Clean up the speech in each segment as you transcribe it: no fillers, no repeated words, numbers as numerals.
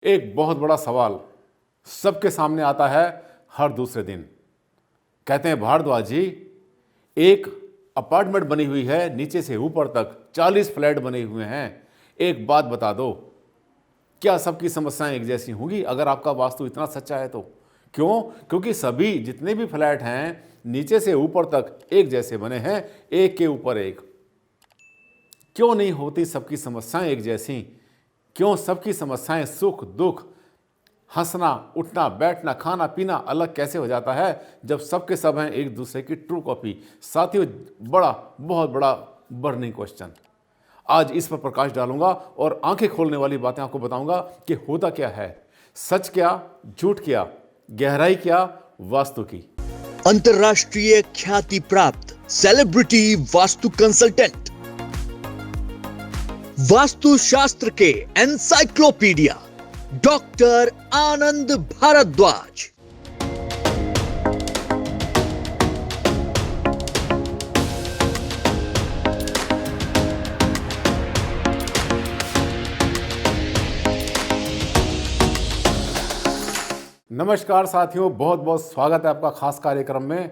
एक बहुत बड़ा सवाल सबके सामने आता है हर दूसरे दिन। कहते हैं भारद्वाज जी, एक अपार्टमेंट बनी हुई है, नीचे से ऊपर तक 40 फ्लैट बने हुए हैं। एक बात बता दो, क्या सबकी समस्याएं एक जैसी होंगी? अगर आपका वास्तु इतना सच्चा है तो क्यों? क्योंकि सभी जितने भी फ्लैट हैं नीचे से ऊपर तक एक जैसे बने हैं, एक के ऊपर एक। क्यों नहीं होती सबकी समस्याएं एक जैसी? क्यों सबकी समस्याएं, सुख दुख, हंसना उठना बैठना खाना पीना अलग कैसे हो जाता है जब सबके सब हैं एक दूसरे की ट्रू कॉपी? साथियों, बहुत बड़ा बर्निंग क्वेश्चन। आज इस पर प्रकाश डालूंगा और आंखें खोलने वाली बातें आपको बताऊंगा कि होता क्या है, सच क्या, झूठ क्या, गहराई क्या वास्तु की। अंतर्राष्ट्रीय ख्याति प्राप्त सेलिब्रिटी वास्तु कंसल्टेंट, वास्तु शास्त्र के एनसाइक्लोपीडिया डॉक्टर आनंद भारद्वाज। नमस्कार साथियों, बहुत बहुत स्वागत है आपका खास कार्यक्रम में।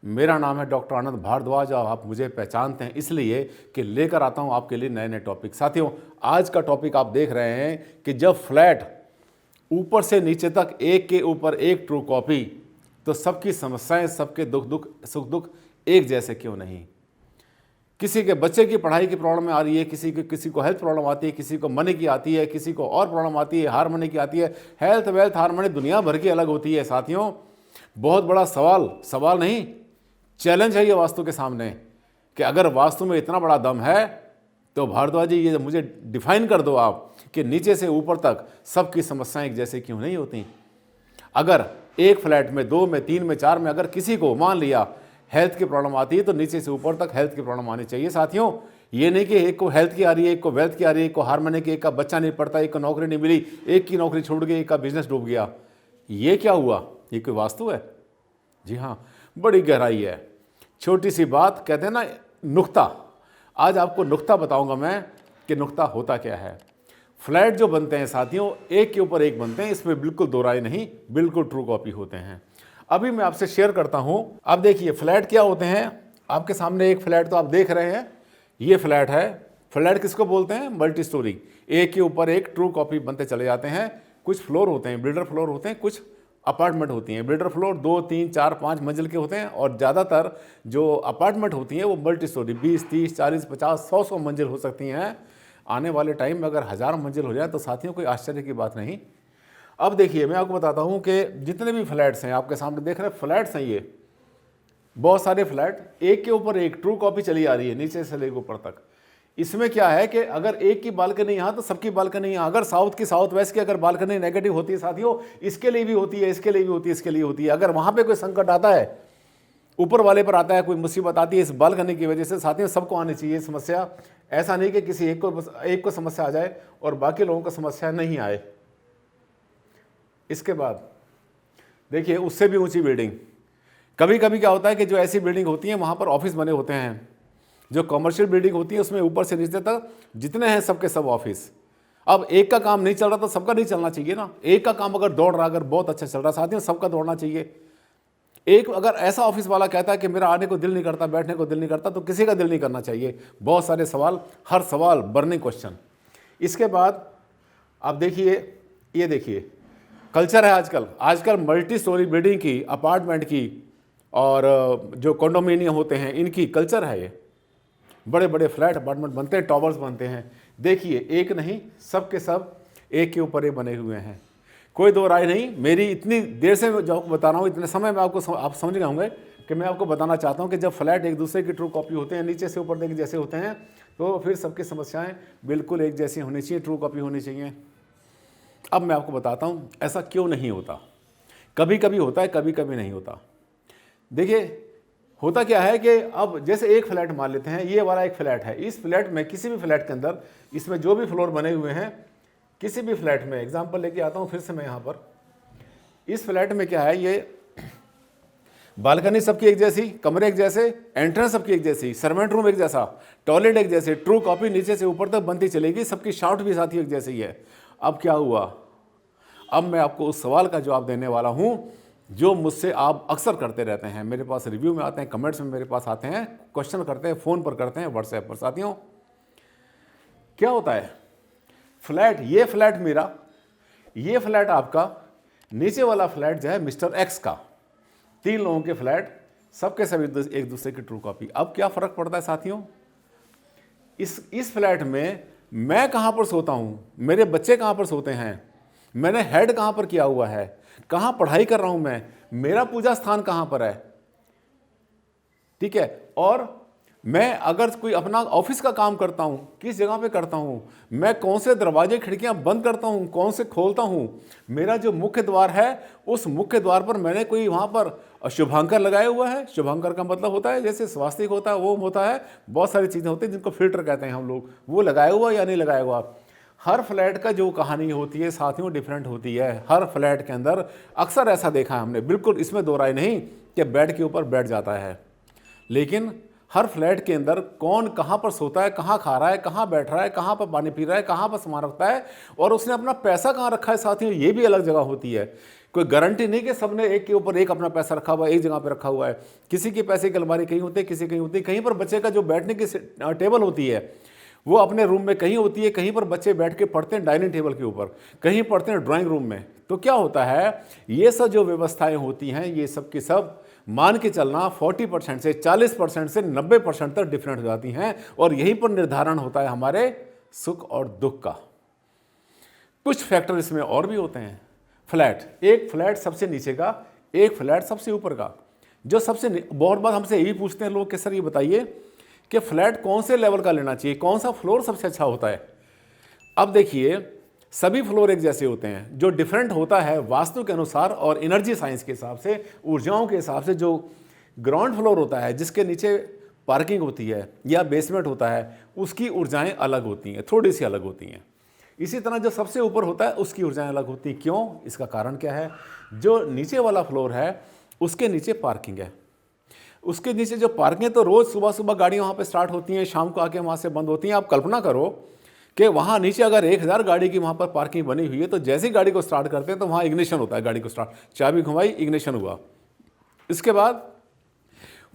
मेरा नाम है डॉक्टर आनंद भारद्वाज और आप मुझे पहचानते हैं इसलिए कि लेकर आता हूं आपके लिए नए नए टॉपिक। साथियों, आज का टॉपिक आप देख रहे हैं कि जब फ्लैट ऊपर से नीचे तक एक के ऊपर एक ट्रू कॉपी, तो सबकी समस्याएं, सबके सुख दुख एक जैसे क्यों नहीं? किसी के बच्चे की पढ़ाई की प्रॉब्लम आ रही है, किसी को हेल्थ प्रॉब्लम आती है, किसी को मनी की आती है, किसी को और प्रॉब्लम आती है, हार्मनी की आती है। हेल्थ वेल्थ हार्मनी दुनिया भर की अलग होती है साथियों। बहुत बड़ा सवाल नहीं, चैलेंज है ये वास्तु के सामने कि अगर वास्तु में इतना बड़ा दम है तो भारद्वाज जी, ये मुझे डिफाइन कर दो आप कि नीचे से ऊपर तक सबकी समस्याएं एक जैसे क्यों नहीं होती? अगर एक फ्लैट में, दो में, तीन में, चार में अगर किसी को मान लिया हेल्थ की प्रॉब्लम आती है तो नीचे से ऊपर तक हेल्थ की प्रॉब्लम आनी चाहिए साथियों। ये नहीं कि एक को हेल्थ की आ रही है, एक को वेल्थ की आ रही है, एक को हार्मनी की, एक का बच्चा नहीं पढ़ता, एक को नौकरी नहीं मिली, एक की नौकरी छूट गई, एक का बिजनेस डूब गया। ये क्या हुआ? ये कोई वास्तु है? जी हाँ, बड़ी गहराई है। छोटी सी बात, कहते हैं ना नुक्ता। आज आपको नुक्ता बताऊंगा मैं कि नुक्ता होता क्या है। फ्लैट जो बनते हैं साथियों, एक के ऊपर एक बनते हैं, इसमें बिल्कुल दो राय नहीं, बिल्कुल ट्रू कॉपी होते हैं। अभी मैं आपसे शेयर करता हूं। आप देखिए फ्लैट क्या होते हैं। आपके सामने एक फ्लैट तो आप देख रहे हैं, ये फ्लैट है। फ्लैट किसको बोलते हैं? Multi storey. एक के ऊपर एक ट्रू कॉपी बनते चले जाते हैं। कुछ फ्लोर होते हैं, बिल्डर फ्लोर होते हैं, कुछ अपार्टमेंट होती हैं। बिल्डर फ्लोर 2, 3, 4, 5 मंजिल के होते हैं और ज़्यादातर जो अपार्टमेंट होती हैं वो मल्टी स्टोरी 20, 30, 40, 50, 100 मंजिल हो सकती हैं। आने वाले टाइम में अगर 1000 मंजिल हो जाए तो साथियों कोई आश्चर्य की बात नहीं। अब देखिए, मैं आपको बताता हूँ कि जितने भी फ्लैट्स हैं आपके सामने देख रहे हैं, फ्लैट्स हैं ये बहुत सारे फ्लैट, एक के ऊपर एक ट्रू कॉपी चली आ रही है नीचे से लेकर ऊपर तक। इसमें क्या है कि अगर एक की बालकनी यहाँ तो सबकी बालकनी यहाँ। अगर साउथ की, साउथ वेस्ट की अगर बालकनी नेगेटिव होती है साथियों, इसके लिए भी होती है, इसके लिए भी होती है, इसके लिए होती है। अगर वहाँ पे कोई संकट आता है, ऊपर वाले पर आता है, कोई मुसीबत आती है इस बालकनी की वजह से, साथियों सबको आनी चाहिए समस्या। ऐसा नहीं कि किसी एक को समस्या आ जाए और बाकी लोगों को समस्या नहीं आए। इसके बाद देखिए, उससे भी ऊंची बिल्डिंग। कभी कभी क्या होता है कि जो ऐसी बिल्डिंग होती है वहाँ पर ऑफिस बने होते हैं। जो कमर्शियल बिल्डिंग होती है उसमें ऊपर से नीचे तक जितने हैं सबके सब ऑफिस। अब एक का काम नहीं चल रहा तो सबका नहीं चलना चाहिए ना। एक का काम अगर दौड़ रहा, अगर बहुत अच्छा चल रहा साथियों, सबका दौड़ना चाहिए। एक अगर ऐसा ऑफिस वाला कहता है कि मेरा आने को दिल नहीं करता, बैठने को दिल नहीं करता, तो किसी का दिल नहीं करना चाहिए। बहुत सारे सवाल, हर सवाल बर्निंग क्वेश्चन। इसके बाद आप देखिए, ये देखिए कल्चर है आजकल मल्टी स्टोरी बिल्डिंग की, अपार्टमेंट की और जो कंडोमिनियम होते हैं इनकी कल्चर है। ये बड़े बड़े फ्लैट अपार्टमेंट बनते हैं, टॉवर्स बनते हैं। देखिए, एक नहीं, सब के सब एक के ऊपर एक बने हुए हैं। कोई दो राय नहीं। मेरी इतनी देर से जो आपको बता रहा हूँ, इतने समय में आप समझ गए होंगे कि मैं आपको बताना चाहता हूँ कि जब फ्लैट एक दूसरे की ट्रू कॉपी होते हैं, नीचे से ऊपर तक जैसे होते हैं, तो फिर सबकी समस्याएं बिल्कुल एक जैसी होनी चाहिए, ट्रू कॉपी होनी चाहिए। अब मैं आपको बताता हूँ ऐसा क्यों नहीं होता। कभी कभी होता है, कभी कभी नहीं होता। देखिए होता क्या है कि अब जैसे एक फ्लैट मान लेते हैं, ये वाला एक फ्लैट है। इस फ्लैट में, किसी भी फ्लैट के अंदर, इसमें जो भी फ्लोर बने हुए हैं, किसी भी फ्लैट में, एग्जांपल लेके आता हूँ फिर से मैं यहाँ पर। इस फ्लैट में क्या है, ये बालकनी सबकी एक जैसी, कमरे एक जैसे, एंट्रेंस सबकी एक जैसी, सर्वेंट रूम एक जैसा, टॉयलेट एक जैसे, ट्रू कॉपी नीचे से ऊपर तक बनती चलेगी, सबकी शाउट भी साथी एक जैसी है। अब क्या हुआ, अब मैं आपको उस सवाल का जवाब देने वाला हूं जो मुझसे आप अक्सर करते रहते हैं। मेरे पास रिव्यू में आते हैं, कमेंट्स में मेरे पास आते हैं, क्वेश्चन करते हैं, फ़ोन पर करते हैं, व्हाट्सएप पर। साथियों, क्या होता है, फ्लैट, ये फ्लैट मेरा, ये फ्लैट आपका, नीचे वाला फ्लैट जो है मिस्टर एक्स का, 3 लोगों के फ्लैट, सबके सब एक दूसरे की ट्रू कॉपी। अब क्या फ़र्क पड़ता है साथियों, इस फ्लैट में मैं कहाँ पर सोता हूँ, मेरे बच्चे कहाँ पर सोते हैं, मैंने हेड कहाँ पर किया हुआ है, कहाँ पढ़ाई कर रहा हूँ मैं, मेरा पूजा स्थान कहाँ पर है, ठीक है, और मैं अगर कोई अपना ऑफिस का काम करता हूँ किस जगह पे करता हूँ, मैं कौन से दरवाजे खिड़कियाँ बंद करता हूँ, कौन से खोलता हूँ, मेरा जो मुख्य द्वार है उस मुख्य द्वार पर मैंने कोई वहाँ पर शुभांकर लगाया हुआ है। शुभांकर का मतलब होता है जैसे स्वास्तिक होता है, वो होता है, बहुत सारी चीज़ें होती हैं जिनको फिल्टर कहते हैं हम लोग, वो लगाया हुआ या नहीं लगाया हुआ। हर फ्लैट का जो कहानी होती है साथियों डिफरेंट होती है। हर फ्लैट के अंदर अक्सर ऐसा देखा है हमने, बिल्कुल इसमें दो राय नहीं कि बेड के ऊपर बैठ जाता है, लेकिन हर फ्लैट के अंदर कौन कहाँ पर सोता है, कहाँ खा रहा है, कहाँ बैठ रहा है, कहाँ पर पानी पी रहा है, कहाँ पर सामान रखता है, और उसने अपना पैसा कहाँ रखा है साथियों, ये भी अलग जगह होती है। कोई गारंटी नहीं कि सबने एक के ऊपर एक अपना पैसा रखा हुआ है, एक जगह पे रखा हुआ है। किसी के पैसे की अलमारी कहीं होती है, किसी कहीं होती है, कहीं पर बच्चे का जो बैठने की टेबल होती है वो अपने रूम में कहीं होती है, कहीं पर बच्चे बैठ के पढ़ते हैं डाइनिंग टेबल के ऊपर, कहीं पढ़ते हैं ड्राइंग रूम में। तो क्या होता है, ये सब जो व्यवस्थाएं होती हैं ये सब की सब मान के चलना 40% से 40% से 90% तक डिफरेंट हो जाती हैं, और यहीं पर निर्धारण होता है हमारे सुख और दुख का। कुछ फैक्टर इसमें और भी होते हैं। फ्लैट, एक फ्लैट सबसे नीचे का, एक फ्लैट सबसे ऊपर का। जो सबसे बहुत बार हमसे यही पूछते हैं लोग कि सर ये बताइए कि फ्लैट कौन से लेवल का लेना चाहिए, कौन सा फ्लोर सबसे अच्छा होता है। अब देखिए, सभी फ्लोर एक जैसे होते हैं, जो डिफरेंट होता है वास्तु के अनुसार और एनर्जी साइंस के हिसाब से, ऊर्जाओं के हिसाब से, जो ग्राउंड फ्लोर होता है जिसके नीचे पार्किंग होती है या बेसमेंट होता है, उसकी ऊर्जाएं अलग होती हैं, थोड़ी सी अलग होती हैं। इसी तरह जो सबसे ऊपर होता है उसकी ऊर्जाएं अलग होती हैं। क्यों, इसका कारण क्या है, जो नीचे वाला फ्लोर है उसके नीचे पार्किंग है, उसके नीचे जो पार्किंग, तो रोज़ सुबह सुबह गाड़ियाँ वहाँ पे स्टार्ट होती हैं, शाम को आके वहाँ से बंद होती हैं। आप कल्पना करो कि वहाँ नीचे अगर 1000 गाड़ी की वहाँ पर पार्किंग बनी हुई है, तो जैसे ही गाड़ी को स्टार्ट करते हैं तो वहाँ इग्निशन होता है, गाड़ी को स्टार्ट, चाबी घुमाई, इग्निशन हुआ। इसके बाद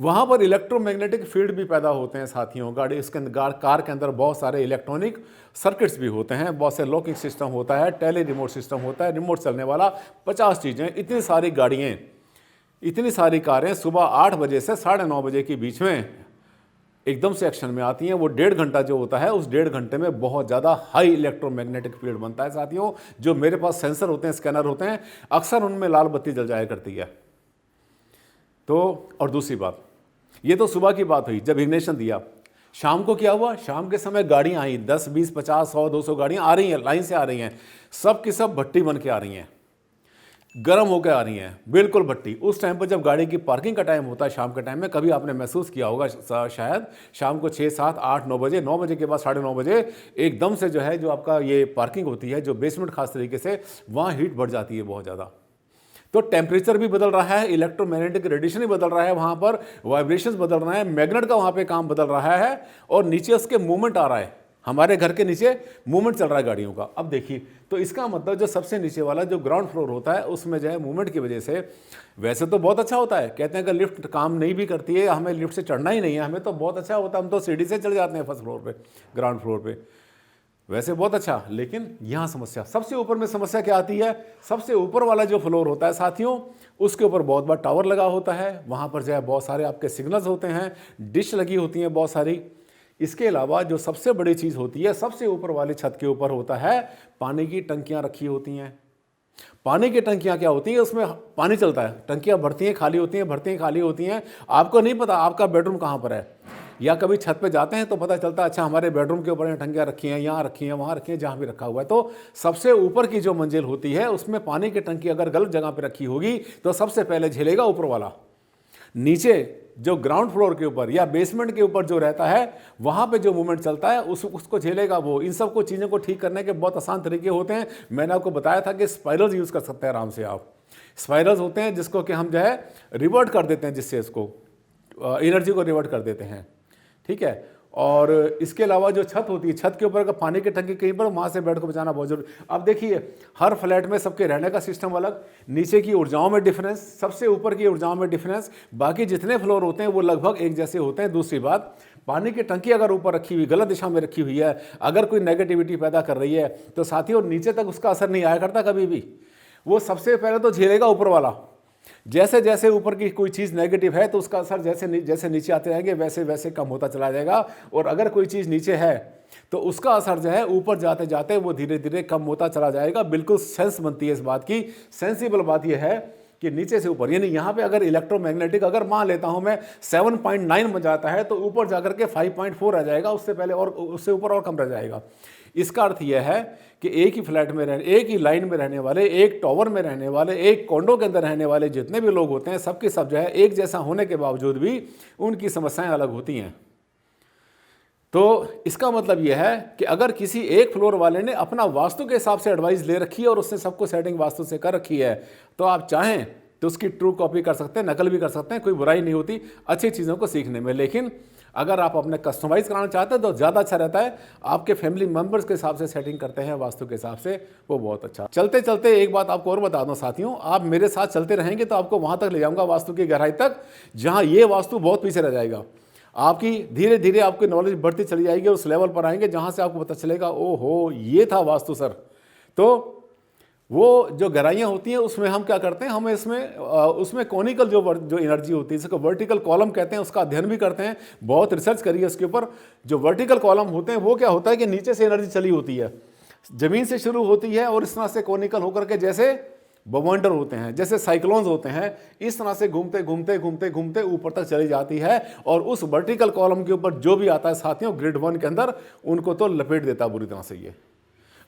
वहाँ पर इलेक्ट्रोमैग्नेटिक फील्ड भी पैदा होते हैं साथियों। गाड़ी इसके अंदर, कार के अंदर बहुत सारे इलेक्ट्रॉनिक सर्किट्स भी होते हैं, बहुत से लॉकिंग सिस्टम होता है, टेली रिमोट सिस्टम होता है, रिमोट चलने वाला, 50 चीज़ें, इतनी सारी गाड़ियाँ, इतनी सारी कारें सुबह 8 बजे से 9:30 बजे के बीच में एकदम से एक्शन में आती हैं। वो 1.5 घंटा जो होता है, उस 1.5 घंटे में बहुत ज़्यादा हाई इलेक्ट्रोमैग्नेटिक फील्ड बनता है साथियों। जो मेरे पास सेंसर होते हैं, स्कैनर होते हैं, अक्सर उनमें लाल बत्ती जल जाया करती है। तो और दूसरी बात, ये तो सुबह की बात हुई जब इग्निशन दिया। शाम को क्या हुआ, शाम के समय गाड़ियाँ आई, 10, 20, 50, 100, 200 गाड़ियाँ आ रही हैं, लाइन से आ रही हैं, सब की सब भट्टी बन के आ रही हैं, गर्म होकर आ रही हैं, बिल्कुल भट्टी। उस टाइम पर जब गाड़ी की पार्किंग का टाइम होता है शाम के टाइम में, कभी आपने महसूस किया होगा शायद, शाम को 6, 7, 8, 9 बजे, 9 बजे के बाद 9:30 बजे एकदम से जो है, जो आपका ये पार्किंग होती है, जो बेसमेंट खास तरीके से, वहाँ हीट बढ़ जाती है बहुत ज़्यादा। तो टेम्परेचर भी बदल रहा है, इलेक्ट्रोमैग्नेटिक रेडिएशन भी बदल रहा है, वहाँ पर वाइब्रेशंस बदल रहा है, मैग्नेट का वहाँ पे काम बदल रहा है, और नीचे उसके मूवमेंट आ रहा है, हमारे घर के नीचे मूवमेंट चल रहा है गाड़ियों का। अब देखिए, तो इसका मतलब जो सबसे नीचे वाला जो ग्राउंड फ्लोर होता है उसमें जो है मूवमेंट की वजह से, वैसे तो बहुत अच्छा होता है, कहते हैं कि लिफ्ट काम नहीं भी करती है, हमें लिफ्ट से चढ़ना ही नहीं है, हमें तो बहुत अच्छा होता है, हम तो सीढ़ी से चढ़ जाते हैं फर्स्ट फ्लोर पे, ग्राउंड फ्लोर पे, वैसे बहुत अच्छा। लेकिन यहाँ समस्या, सबसे ऊपर में समस्या क्या आती है, सबसे ऊपर वाला जो फ्लोर होता है साथियों, उसके ऊपर बहुत बड़ा टावर लगा होता है, वहाँ पर जो है बहुत सारे आपके सिग्नल्स होते हैं, डिश लगी होती हैं बहुत सारी। इसके अलावा जो सबसे बड़ी चीज़ होती है, सबसे ऊपर वाली छत के ऊपर होता है, पानी की टंकियाँ रखी होती हैं। पानी की टंकियाँ क्या होती हैं, उसमें पानी चलता है, टंकियाँ भरती हैं, खाली होती हैं, भरती हैं, खाली होती हैं। आपको नहीं पता आपका बेडरूम कहाँ पर है, या कभी छत पे जाते हैं तो पता चलता है अच्छा हमारे बेडरूम के ऊपर यहाँ टंकियाँ रखी हैं, यहाँ रखी हैं, वहाँ रखी हैं, जहाँ भी रखा हुआ है। तो सबसे ऊपर की जो मंजिल होती है उसमें पानी की टंकी अगर गलत जगह पे रखी होगी तो सबसे पहले झेलेगा ऊपर वाला। नीचे जो ग्राउंड फ्लोर के ऊपर या बेसमेंट के ऊपर जो रहता है, वहाँ पे जो मूवमेंट चलता है उसको झेलेगा वो। इन सब को चीज़ों को ठीक करने के बहुत आसान तरीके होते हैं। मैंने आपको बताया था कि स्पाइरल्स यूज़ कर सकते हैं आराम से आप। स्पाइरल्स होते हैं जिसको कि हम जो है रिवर्ट कर देते हैं, जिससे इसको एनर्जी को रिवर्ट कर देते हैं, ठीक है। और इसके अलावा जो छत होती है, छत के ऊपर अगर पानी की टंकी कहीं पर, वहाँ से बेड को बचाना बहुत जरूरी। अब देखिए हर फ्लैट में सबके रहने का सिस्टम अलग, नीचे की ऊर्जाओं में डिफरेंस, सबसे ऊपर की ऊर्जाओं में डिफरेंस, बाकी जितने फ्लोर होते हैं वो लगभग एक जैसे होते हैं। दूसरी बात, पानी की टंकी अगर ऊपर रखी हुई, गलत दिशा में रखी हुई है, अगर कोई नेगेटिविटी पैदा कर रही है तो साथियों नीचे तक उसका असर नहीं आया करता कभी भी। वो सबसे पहले तो झेलेगा ऊपर वाला। जैसे जैसे ऊपर की कोई चीज़ नेगेटिव है तो उसका असर जैसे नीचे आते जाएंगे वैसे वैसे कम होता चला जाएगा। और अगर कोई चीज़ नीचे है तो उसका असर जो है ऊपर जाते जाते वो धीरे धीरे कम होता चला जाएगा। बिल्कुल सेंस बनती है इस बात की। सेंसिबल बात यह है कि नीचे से ऊपर, यानी यहाँ पे अगर इलेक्ट्रोमैग्नेटिक अगर मान लेता हूँ मैं 7.9 बन जाता है तो ऊपर जाकर के 5.4 रह जाएगा, उससे पहले और उससे ऊपर और कम रह जाएगा। इसका अर्थ यह है कि एक ही फ्लैट में रहने, एक ही लाइन में रहने वाले, एक टावर में रहने वाले, एक कॉन्डो के अंदर रहने वाले जितने भी लोग होते हैं, सबके सब जो है एक जैसा होने के बावजूद भी उनकी समस्याएं अलग होती हैं। तो इसका मतलब यह है कि अगर किसी एक फ्लोर वाले ने अपना वास्तु के हिसाब से एडवाइस ले रखी है और उसने सबको सेटिंग वास्तु से कर रखी है, तो आप चाहें तो उसकी ट्रू कॉपी कर सकते हैं, नकल भी कर सकते हैं, कोई बुराई नहीं होती अच्छी चीज़ों को सीखने में। लेकिन अगर आप अपने कस्टमाइज़ कराना चाहते हैं तो ज़्यादा अच्छा रहता है। आपके फैमिली मेम्बर्स के हिसाब से सेटिंग करते हैं वास्तु के हिसाब से, वो बहुत अच्छा। चलते चलते एक बात आपको और बता दूं साथियों, आप मेरे साथ चलते रहेंगे तो आपको वहाँ तक ले जाऊँगा वास्तु की गहराई तक जहाँ ये वास्तु बहुत पीछे रह जाएगा। आपकी धीरे धीरे आपकी नॉलेज बढ़ती चली जाएगी, उस लेवल पर आएंगे जहाँ से आपको पता चलेगा ओहो ये था वास्तु सर। तो वो जो गहराइयाँ होती हैं उसमें हम क्या करते हैं, हम इसमें उसमें कॉनिकल जो एनर्जी होती है, जिसको वर्टिकल कॉलम कहते हैं, उसका अध्ययन भी करते हैं। बहुत रिसर्च करी है उसके ऊपर। जो वर्टिकल कॉलम होते हैं वो क्या होता है कि नीचे से एनर्जी चली होती है, ज़मीन से शुरू होती है और इस तरह से कॉनिकल होकर के जैसे बवंडर होते हैं, जैसे साइक्लोन्स होते हैं, इस तरह से घूमते घूमते घूमते घूमते ऊपर तक चली जाती है। और उस वर्टिकल कॉलम के ऊपर जो भी आता है साथियों ग्रिड 1 के अंदर, उनको तो लपेट देता है बुरी तरह से। ये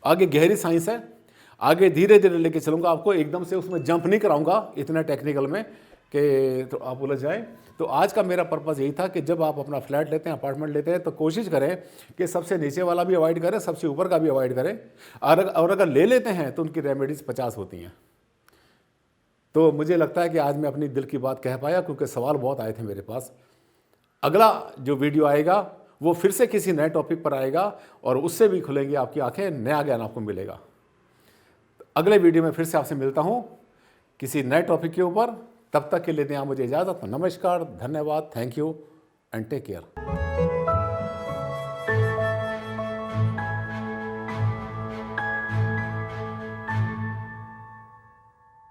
आगे गहरी साइंस है, आगे धीरे धीरे लेके चलूँगा आपको, एकदम से उसमें जंप नहीं कराऊंगा इतना टेक्निकल में कि तो आप उलझ जाएं। तो आज का मेरा पर्पज़ यही था कि जब आप अपना फ्लैट लेते हैं, अपार्टमेंट लेते हैं, तो कोशिश करें कि सबसे नीचे वाला भी अवॉइड करें, सबसे ऊपर का भी अवॉइड करें। और अगर ले लेते हैं तो उनकी रेमेडीज़ 50 होती हैं। तो मुझे लगता है कि आज मैं अपनी दिल की बात कह पाया, क्योंकि सवाल बहुत आए थे मेरे पास। अगला जो वीडियो आएगा वो फिर से किसी नए टॉपिक पर आएगा और उससे भी खुलेंगी आपकी आंखें, नया ज्ञान आपको मिलेगा। अगले वीडियो में फिर से आपसे मिलता हूं किसी नए टॉपिक के ऊपर। तब तक के लिए दें आप मुझे इजाज़त। नमस्कार, धन्यवाद, thank you and take care.